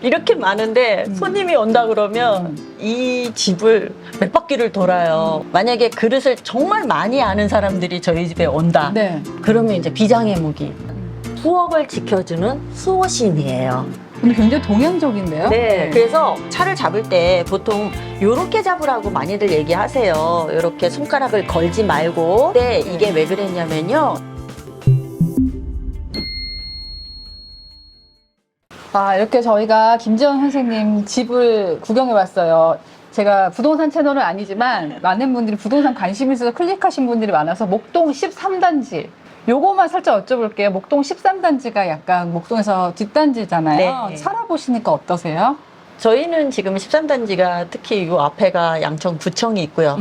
이렇게 많은데 손님이 온다 그러면 이 집을 몇 바퀴를 돌아요. 만약에 그릇을 정말 많이 아는 사람들이 저희 집에 온다. 네. 그러면 이제 비장의 무기. 수업을 지켜주는 수호신이에요. 근데 굉장히 동양적인데요? 네, 그래서 차를 잡을 때 보통 요렇게 잡으라고 많이들 얘기하세요. 요렇게 손가락을 걸지 말고. 근데 이게 왜 그랬냐면요. 아, 이렇게 저희가 김지연 선생님 집을 구경해 봤어요. 제가 부동산 채널은 아니지만 많은 분들이 부동산 관심 있어서 클릭하신 분들이 많아서 목동 13단지. 요거만 살짝 여쭤볼게요. 목동 13단지가 약간 목동에서 뒷단지잖아요. 네. 살아보시니까 어떠세요? 저희는 지금 13단지가 특히 요 앞에가 양천구청이 있고요.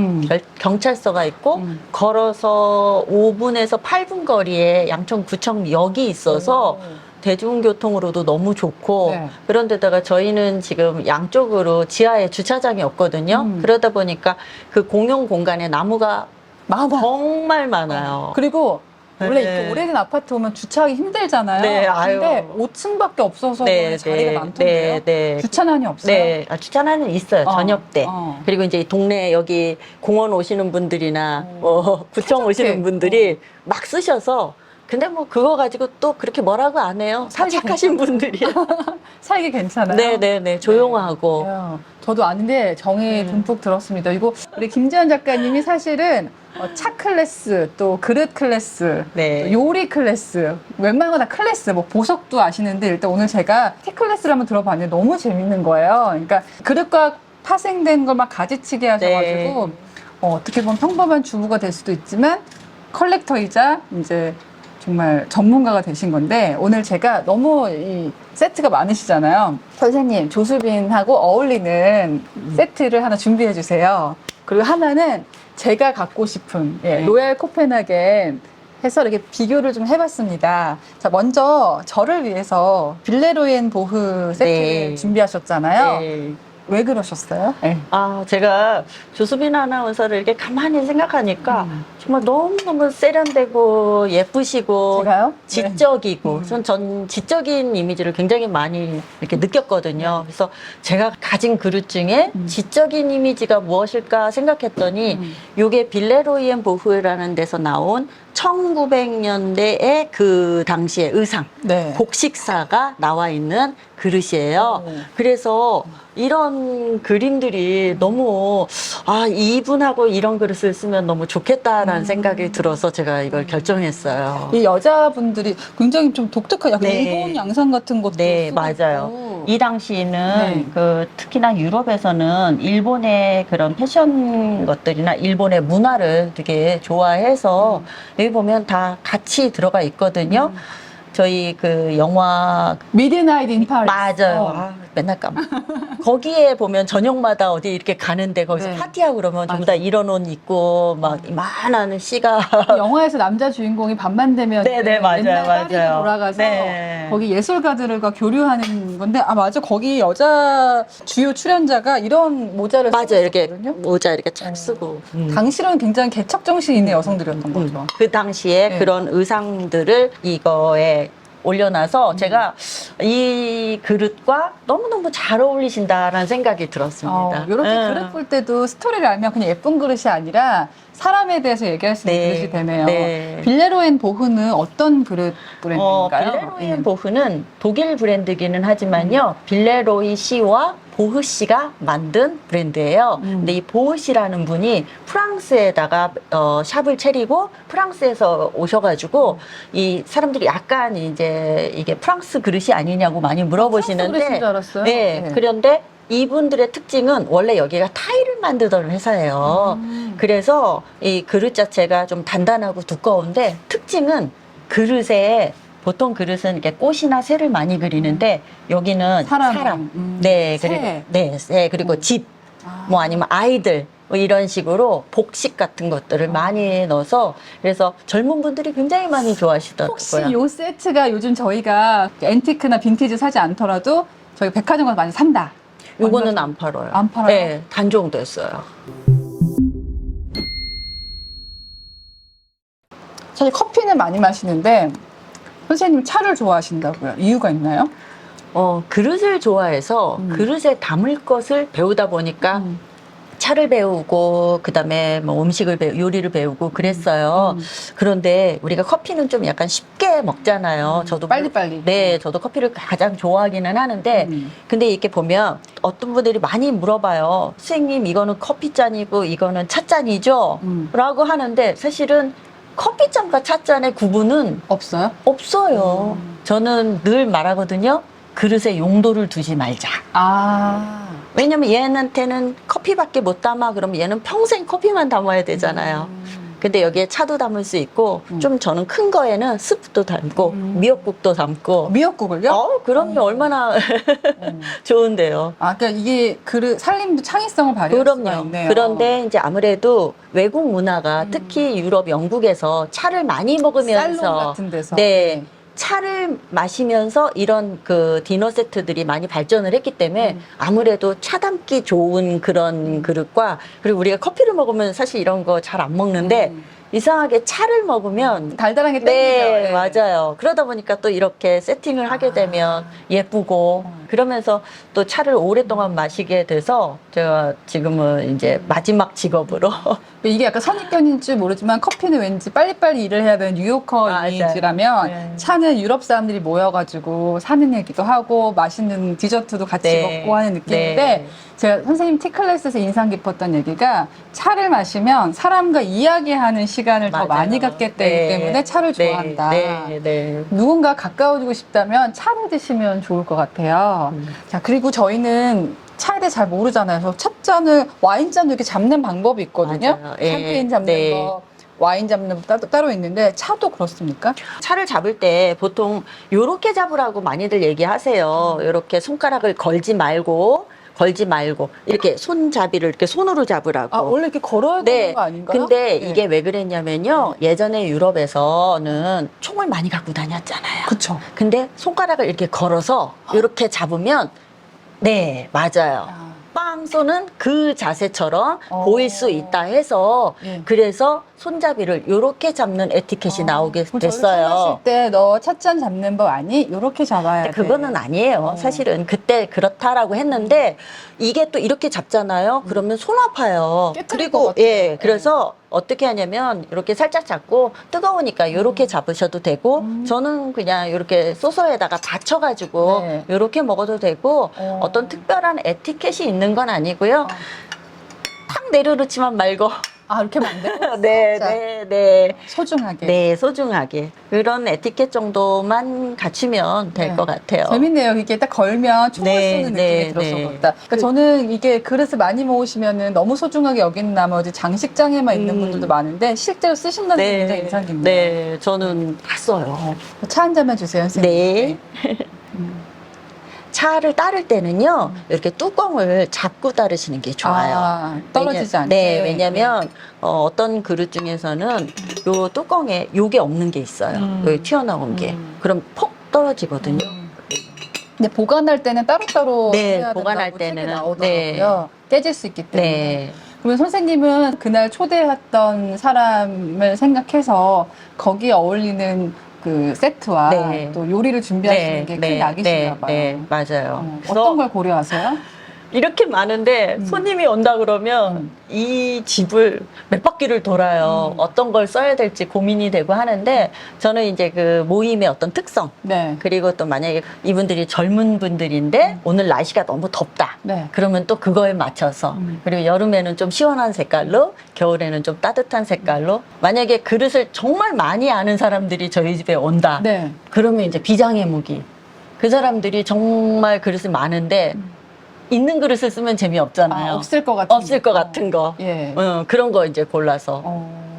경찰서가 있고 걸어서 5분에서 8분 거리에 양천구청역이 있어서 대중교통으로도 너무 좋고 네. 그런데다가 저희는 지금 양쪽으로 지하에 주차장이 없거든요. 그러다 보니까 그 공용 공간에 나무가 많아. 정말 많아요. 그리고 원래 네. 이렇게 오래된 아파트 오면 주차하기 힘들잖아요. 네, 아유. 근데 5층밖에 없어서 네, 자리가 네, 많던데요. 네, 네. 주차난이 없어요? 네, 주차장은 있어요. 저녁 때. 그리고 이제 동네 여기 공원 오시는 분들이나 구청 오시는 분들이 막 쓰셔서 근데 뭐 그거 가지고 또 그렇게 뭐라고 안 해요. 다 착하신 분들이. 살기 괜찮아요? 네네네. 조용하고. 저도 아는데 정이 듬뿍 들었습니다. 이거 우리 김지연 작가님이 사실은 차 클래스, 또 그릇 클래스, 네. 또 요리 클래스, 웬만한 거 다 클래스, 뭐 보석도 아시는데 일단 오늘 제가 티 클래스를 한번 들어봤는데 너무 재밌는 거예요. 그러니까 그릇과 파생된 걸 막 가지치기 하셔가지고 어떻게 보면 평범한 주부가 될 수도 있지만 컬렉터이자 이제 정말 전문가가 되신 건데 오늘 제가 너무 이 세트가 많으시잖아요. 선생님, 조수빈하고 어울리는 세트를 하나 준비해 주세요. 그리고 하나는 제가 갖고 싶은 로얄 코펜하겐 해서 이렇게 비교를 좀 해봤습니다. 자, 먼저 저를 위해서 빌레로엔 보흐 세트를 준비하셨잖아요. 네. 왜 그러셨어요? 네. 제가 조수빈 아나운서를 이렇게 가만히 생각하니까 정말 너무너무 세련되고 예쁘시고 제가요? 지적이고 전 지적인 이미지를 굉장히 많이 이렇게 느꼈거든요. 그래서 제가 가진 그릇 중에 지적인 이미지가 무엇일까 생각했더니 요게 빌레로이엔 보흐라는 데서 나온 1900년대의 그 당시의 의상, 곡식사가 나와 있는 그릇이에요. 그래서 이런 그림들이 너무 이분하고 이런 그릇을 쓰면 너무 좋겠다라는 생각이 들어서 제가 이걸 결정했어요. 이 여자분들이 굉장히 좀 독특한 약간 일본 양상 같은 것도 네, 쓰고 맞아요. 있고. 이 당시에는 그 특히나 유럽에서는 일본의 그런 패션 것들이나 일본의 문화를 되게 좋아해서 여기 보면 다 같이 들어가 있거든요. 저희 그 영화 미드나잇 인 파리. 맞아요. 맨날 까먹어. 거기에 보면 저녁마다 어디 이렇게 가는데 거기서 파티하고 그러면 전부 다 이런 옷 입고 막 이만한 씨가 영화에서 남자 주인공이 밤만 되면 네네, 맞아요, 옛날 파리로 맞아요. 돌아가서 네. 거기 예술가들과 교류하는 건데 맞아, 거기 여자 주요 출연자가 이런 모자를 쓰고 맞아요. 이렇게 있었거든요. 모자 이렇게 쫙 쓰고. 당시로는 굉장히 개척 정신이 있는 여성들이었던 거죠. 그 당시에 그런 의상들을 이거에 올려놔서 제가 이 그릇과 너무너무 잘 어울리신다라는 생각이 들었습니다. 이렇게 그릇 볼 때도 스토리를 알면 그냥 예쁜 그릇이 아니라 사람에 대해서 얘기할 수 있는 그릇이 되네요. 빌레로엔 보흐는 어떤 그릇 브랜드인가요? 빌레로이엔 보흐는 독일 브랜드기는 하지만요. 빌레로이 씨와 보흐 씨가 만든 브랜드예요. 근데 이 보흐 씨라는 분이 프랑스에다가 샵을 차리고 프랑스에서 오셔가지고 이 사람들이 약간 이제 이게 프랑스 그릇이 아니냐고 많이 물어보시는데, 프랑스 그릇인 줄 알았어요. 네. 그런데 이분들의 특징은 원래 여기가 타일을 만들던 회사예요. 그래서 이 그릇 자체가 좀 단단하고 두꺼운데 특징은 그릇에 보통 그릇은 이렇게 꽃이나 새를 많이 그리는데 여기는 사람. 네, 그리고 새, 그리고 집, 뭐 아니면 아이들 뭐 이런 식으로 복식 같은 것들을 많이 넣어서 그래서 젊은 분들이 굉장히 많이 좋아하시더라고요. 혹시 이 세트가 요즘 저희가 앤티크나 빈티지 사지 않더라도 저희 백화점 가서 많이 산다. 요거는 안 팔아요. 안 팔아요? 네, 단종됐어요. 사실 커피는 많이 마시는데 선생님 차를 좋아하신다고요? 이유가 있나요? 그릇을 좋아해서 그릇에 담을 것을 배우다 보니까 차를 배우고 그다음에 뭐 요리를 배우고 그랬어요. 그런데 우리가 커피는 좀 약간 쉽게 먹잖아요. 저도 빨리빨리. 네, 저도 커피를 가장 좋아하기는 하는데 근데 이렇게 보면 어떤 분들이 많이 물어봐요. 선생님 이거는 커피잔이고 이거는 찻잔이죠? 라고 하는데 사실은 커피잔과 찻잔의 구분은 없어요? 없어요. 저는 늘 말하거든요. 그릇에 용도를 두지 말자. 아. 왜냐면 얘한테는 커피밖에 못 담아. 그러면 얘는 평생 커피만 담아야 되잖아요. 근데 여기에 차도 담을 수 있고 좀 저는 큰 거에는 스프도 담고 미역국도 담고. 미역국을요? 그럼요. 얼마나 좋은데요. 아, 그러니까 이게 살림도 창의성을 발휘할 수가 그럼요. 있네요. 그런데 이제 아무래도 외국 문화가 특히 유럽, 영국에서 차를 많이 먹으면서 살롱 같은 데서. 네. 차를 마시면서 이런 그 디너 세트들이 많이 발전을 했기 때문에 아무래도 차 담기 좋은 그런 그릇과 그리고 우리가 커피를 먹으면 사실 이런 거 잘 안 먹는데 이상하게 차를 먹으면 달달한 게 네, 땡기죠. 맞아요. 그러다 보니까 또 이렇게 세팅을 하게 되면 예쁘고 그러면서 또 차를 오랫동안 마시게 돼서 제가 지금은 이제 마지막 직업으로 이게 약간 선입견인지 모르지만 커피는 왠지 빨리빨리 일을 해야 되는 뉴요커 맞아요. 이미지라면 네. 차는 유럽 사람들이 모여가지고 사는 얘기도 하고 맛있는 디저트도 같이 네. 먹고 하는 느낌인데 네. 제가 선생님 티클래스에서 인상 깊었던 얘기가 차를 마시면 사람과 이야기하는 시간을 더 맞아요. 많이 갖게 되기 네. 때문에 차를 네. 좋아한다. 네. 누군가 가까워지고 싶다면 차를 드시면 좋을 것 같아요. 자, 그리고 저희는 차에 대해 잘 모르잖아요. 그래서 찻잔을, 와인잔도 이렇게 잡는 방법이 있거든요. 맞아요. 예. 샴페인 잡는 네. 거, 와인 잡는 거 따로 있는데 차도 그렇습니까? 차를 잡을 때 보통 요렇게 잡으라고 많이들 얘기하세요. 요렇게 손가락을 걸지 말고 이렇게 손잡이를 이렇게 손으로 잡으라고. 아, 원래 이렇게 걸어야 되는 거 아닌가요? 근데 네. 이게 왜 그랬냐면요. 예전에 유럽에서는 총을 많이 갖고 다녔잖아요. 그쵸. 근데 손가락을 이렇게 걸어서 이렇게 잡으면 네, 맞아요. 아. 빵 쏘는 그 자세처럼 보일 수 있다 해서 예. 그래서 손잡이를 이렇게 잡는 에티켓이 나오게 그럼 저를 됐어요. 마실 때 너 찻잔 잡는 법 아니? 이렇게 잡아야 돼. 그거는 아니에요. 사실은 그때 그렇다라고 했는데 이게 또 이렇게 잡잖아요. 그러면 손 아파요. 깨트릴 것 그리고 같아요. 예, 그래서 어떻게 하냐면 이렇게 살짝 잡고 뜨거우니까 이렇게 잡으셔도 되고 저는 그냥 이렇게 소서에다가 받쳐가지고 네. 이렇게 먹어도 되고 어떤 특별한 에티켓이 있는 건 아니고요. 탁 내려놓지만 말고 아, 이렇게 하면 안 돼요? 네, 살짝 네. 소중하게. 네, 소중하게. 그런 에티켓 정도만 갖추면 될 네. 것 같아요. 재밌네요. 이게 딱 걸면 총을 네, 쏘는 네, 느낌이 들어서 네. 그렇다. 그러니까 저는 이게 그릇을 많이 모으시면은 너무 소중하게 여기는 나머지 장식장에만 있는 분들도 많은데 실제로 쓰신다는 게 굉장히 인상 깊네요. 네, 저는 봤어요. 차 한 잔만 주세요, 선생님. 네. 차를 따를 때는요, 이렇게 뚜껑을 잡고 따르시는 게 좋아요. 아, 떨어지지 않게. 네, 왜냐면 어떤 그릇 중에서는 요 뚜껑에 요게 없는 게 있어요. 여기 튀어나온 게. 그럼 폭 떨어지거든요. 근데 보관할 때는 따로따로 네, 해야 보관할 된다고 책에 때는. 나오더라고요. 깨질 수 있기 때문에. 네. 그러면 선생님은 그날 초대했던 사람을 생각해서 거기에 어울리는 그 세트와 네. 또 요리를 준비하시는 게 큰 낙이신가 봐요. 네, 맞아요. 어떤 걸 고려하세요? 이렇게 많은데 손님이 온다 그러면 이 집을 몇 바퀴를 돌아요. 어떤 걸 써야 될지 고민이 되고 하는데 저는 이제 그 모임의 어떤 특성 네. 그리고 또 만약에 이분들이 젊은 분들인데 오늘 날씨가 너무 덥다. 네. 그러면 또 그거에 맞춰서 그리고 여름에는 좀 시원한 색깔로 겨울에는 좀 따뜻한 색깔로 만약에 그릇을 정말 많이 아는 사람들이 저희 집에 온다. 네. 그러면 이제 비장의 무기. 그 사람들이 정말 그릇이 많은데 있는 그릇을 쓰면 재미없잖아요. 아, 없을 것 같은 없을 것 같은 거. 예. 그런 거 이제 골라서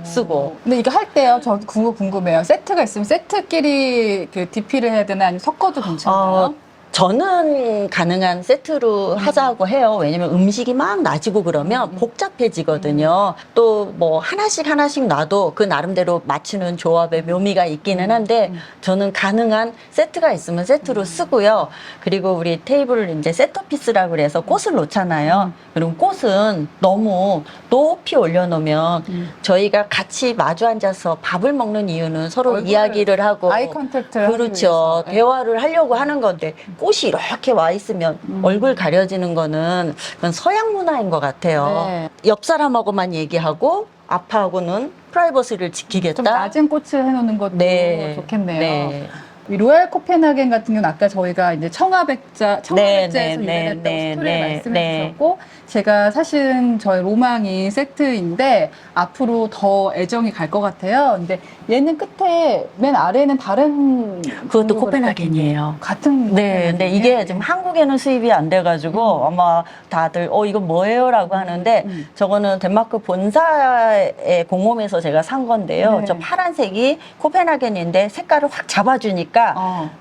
쓰고. 근데 이거 할 때요, 저 궁금해요. 세트가 있으면 세트끼리 그 DP를 해야 되나 아니면 섞어도 괜찮아요? 저는 가능한 세트로 하자고 해요. 왜냐면 음식이 막 나지고 그러면 복잡해지거든요. 또 뭐 하나씩 놔도 그 나름대로 맞추는 조합의 묘미가 있기는 한데 저는 가능한 세트가 있으면 세트로 쓰고요. 그리고 우리 테이블 이제 세터피스라고 그래서 꽃을 놓잖아요. 그럼 꽃은 너무 높이 올려놓으면 저희가 같이 마주 앉아서 밥을 먹는 이유는 서로 얼굴을 이야기를 하고 아이 컨택트를 하기 그렇죠. 위해서. 대화를 하려고 하는 건데 꽃이 이렇게 와 있으면 얼굴 가려지는 거는 그건 서양 문화인 것 같아요. 네. 옆 사람하고만 얘기하고 앞하고는 프라이버시를 지키겠다. 좀 낮은 꽃을 해놓는 것도 네. 좋겠네요. 네. 이 로얄 코펜하겐 같은 경우는 아까 저희가 이제 청아백자에서 네, 유래됐다고 네, 스토리를 네, 말씀해 네. 주셨고 제가 사실은 저의 로망이 세트인데 앞으로 더 애정이 갈 것 같아요. 근데 얘는 끝에 맨 아래는 다른 그것도 종류가 코펜하겐이에요. 같은 네, 근데 코펜하겐이에요? 이게 지금 한국에는 수입이 안 돼가지고 아마 다들 이건 뭐예요라고 하는데 저거는 덴마크 본사의 공홈에서 제가 산 건데요. 네. 저 파란색이 코펜하겐인데 색깔을 확 잡아주니까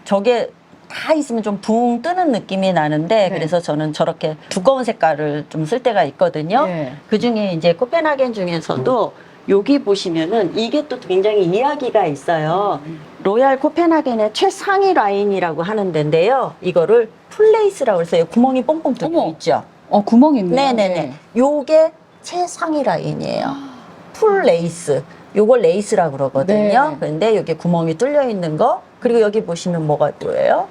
저게 다 있으면 좀 붕 뜨는 느낌이 나는데 네. 그래서 저는 저렇게 두꺼운 색깔을 좀 쓸 때가 있거든요. 네. 그 중에 이제 코펜하겐 중에서도 여기 보시면은 이게 또 굉장히 이야기가 있어요. 로얄 코펜하겐의 최상위 라인이라고 하는 데인데요. 이거를 풀레이스라고 해서 구멍이 뻥뻥 뚫려 어머. 있죠. 구멍이 있네요. 네네네. 요게 최상위 라인이에요. 풀레이스. 요걸 레이스라고 그러거든요. 네. 근데 여기 구멍이 뚫려 있는 거. 그리고 여기 보시면 뭐가 보여요?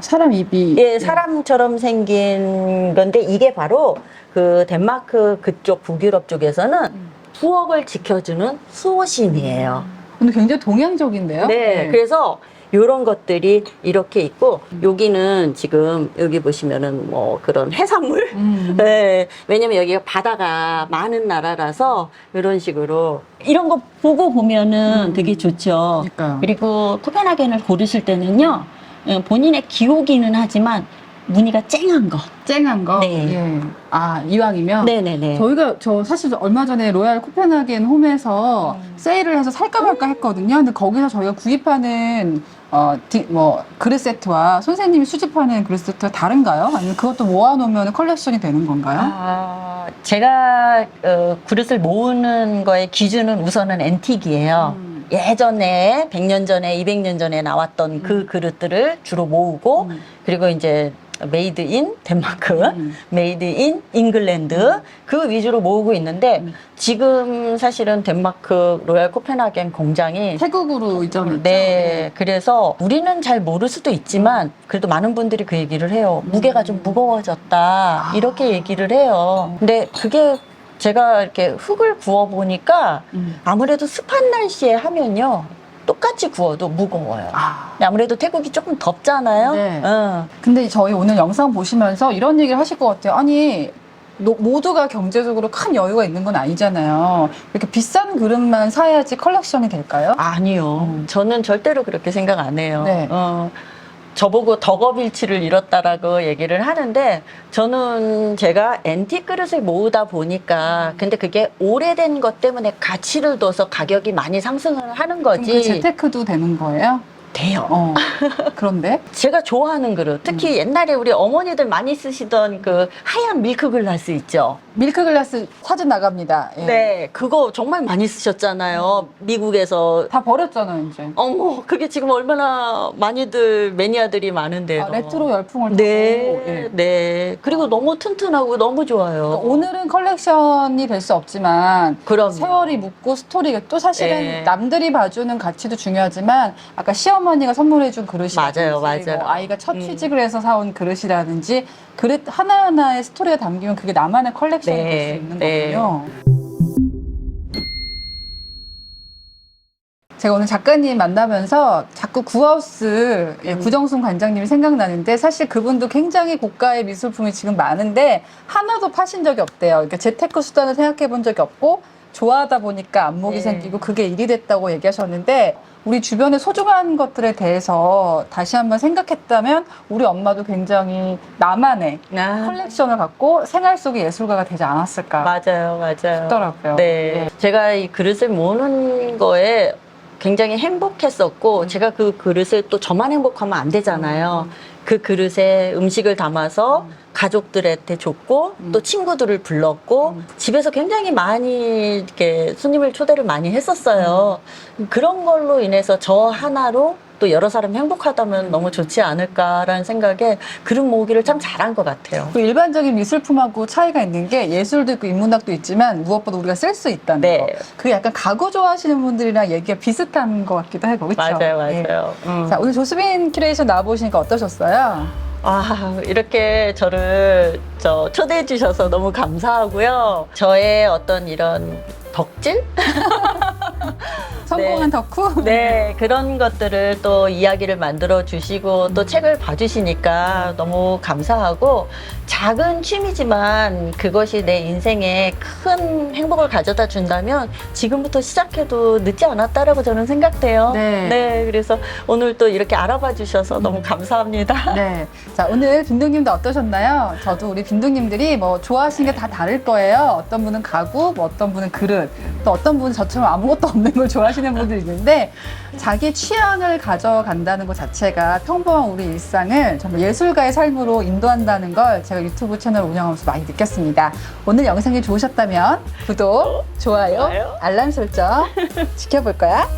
사람 입이 예, 사람처럼 생긴 건데 이게 바로 그 덴마크 그쪽 북유럽 쪽에서는 부엌을 지켜주는 수호신이에요. 근데 굉장히 동양적인데요? 네, 그래서 이런 것들이 이렇게 있고 여기는 지금 여기 보시면은 뭐 그런 해산물. 네, 왜냐면 여기가 바다가 많은 나라라서 이런 식으로 이런 거 보고 보면은 되게 좋죠. 그러니까요. 그리고 코펜하겐을 고르실 때는요, 본인의 기호기는 하지만 무늬가 쨍한 거. 쨍한 거? 네. 예. 아, 이왕이면? 네네네. 저 사실 얼마 전에 로얄 코펜하겐 홈에서 세일을 해서 살까 말까 했거든요. 근데 거기서 저희가 구입하는 그릇 세트와 선생님이 수집하는 그릇 세트가 다른가요? 아니면 그것도 모아놓으면 컬렉션이 되는 건가요? 제가 그릇을 모으는 거의 기준은 우선은 앤틱이에요. 예전에 100년 전에 200년 전에 나왔던 그 그릇들을 주로 모으고 그리고 이제 메이드 인 덴마크, 메이드 인 잉글랜드 그 위주로 모으고 있는데 지금 사실은 덴마크 로얄 코펜하겐 공장이 태국으로 이전했죠? 네, 그래서 우리는 잘 모를 수도 있지만 그래도 많은 분들이 그 얘기를 해요. 무게가 좀 무거워졌다 이렇게 얘기를 해요. 근데 그게 제가 이렇게 흙을 구워 보니까 아무래도 습한 날씨에 하면요 똑같이 구워도 무거워요. 근데 아무래도 태국이 조금 덥잖아요. 네. 근데 저희 오늘 영상 보시면서 이런 얘기를 하실 것 같아요. 아니, 모두가 경제적으로 큰 여유가 있는 건 아니잖아요. 이렇게 비싼 그릇만 사야지 컬렉션이 될까요? 아니요. 저는 절대로 그렇게 생각 안 해요. 네. 저보고 덕업일치를 잃었다라고 얘기를 하는데 저는 제가 앤틱 그릇을 모으다 보니까 근데 그게 오래된 것 때문에 가치를 둬서 가격이 많이 상승을 하는 그럼 그 거지. 재테크도 되는 거예요? 돼요. 그런데? 제가 좋아하는 그릇, 특히 옛날에 우리 어머니들 많이 쓰시던 그 하얀 밀크 글라스 있죠. 밀크 글라스 사진 나갑니다. 예. 네, 그거 정말 많이 쓰셨잖아요. 미국에서. 다 버렸잖아요, 이제. 어머, 그게 지금 얼마나 많이들 매니아들이 많은데요. 레트로 열풍을 타고. 네, 예. 네. 그리고 너무 튼튼하고 너무 좋아요. 그러니까 오늘은 컬렉션이 될 수 없지만 그럼 세월이 묻고 스토리가 또 사실은 네. 남들이 봐주는 가치도 중요하지만 아까 시어머니가 선물해준 그릇이라든지 맞아요, 맞아요. 뭐 아이가 첫 취직을 해서 사온 그릇이라든지 그릇 하나하나의 스토리가 담기면 그게 나만의 컬렉션이 될 수 네, 있는 네. 거군요. 제가 오늘 작가님 만나면서 자꾸 구하우스 구정순 관장님이 생각나는데 사실 그분도 굉장히 고가의 미술품이 지금 많은데 하나도 파신 적이 없대요. 그러니까 재테크 수단을 생각해 본 적이 없고 좋아하다 보니까 안목이 네. 생기고 그게 일이 됐다고 얘기하셨는데 우리 주변의 소중한 것들에 대해서 다시 한번 생각했다면 우리 엄마도 굉장히 나만의 컬렉션을 갖고 생활 속의 예술가가 되지 않았을까 맞아요, 맞아요. 싶더라고요. 네. 제가 이 그릇을 모으는 거에 굉장히 행복했었고, 제가 그 그릇을 또 저만 행복하면 안 되잖아요. 그 그릇에 음식을 담아서 가족들한테 줬고, 또 친구들을 불렀고, 집에서 굉장히 많이 이렇게 손님을 초대를 많이 했었어요. 그런 걸로 인해서 저 하나로 또 여러 사람이 행복하다면 너무 좋지 않을까라는 생각에 그릇 모으기를 참 잘한 것 같아요. 그 일반적인 미술품하고 차이가 있는 게 예술도 있고 인문학도 있지만 무엇보다 우리가 쓸 수 있다는 네. 거. 그게 약간 가구 좋아하시는 분들이랑 얘기가 비슷한 것 같기도 하고 그렇죠? 맞아요, 맞아요. 자, 오늘 조수빈 큐레이션 나와보시니까 어떠셨어요? 이렇게 저를 초대해 주셔서 너무 감사하고요. 저의 어떤 이런 덕질? 성공한 덕후? 네, 그런 것들을 또 이야기를 만들어 주시고 또 책을 봐주시니까 너무 감사하고, 작은 취미지만 그것이 내 인생에 큰 행복을 가져다 준다면 지금부터 시작해도 늦지 않았다라고 저는 생각돼요. 네. 그래서 오늘 또 이렇게 알아봐 주셔서 너무 감사합니다. 네. 자, 오늘 빈둥님도 어떠셨나요? 저도 우리 빈둥님들이 뭐 좋아하시는 게 다 다를 거예요. 어떤 분은 가구, 뭐 어떤 분은 그릇, 또 어떤 분은 저처럼 아무것도 없는 걸 좋아하시는 분들이 있는데, 자기 취향을 가져간다는 것 자체가 평범한 우리 일상을 정말 예술가의 삶으로 인도한다는 걸 제가 유튜브 채널 운영하면서 많이 느꼈습니다. 오늘 영상이 좋으셨다면 구독, 좋아요, 알람 설정 지켜볼 거야.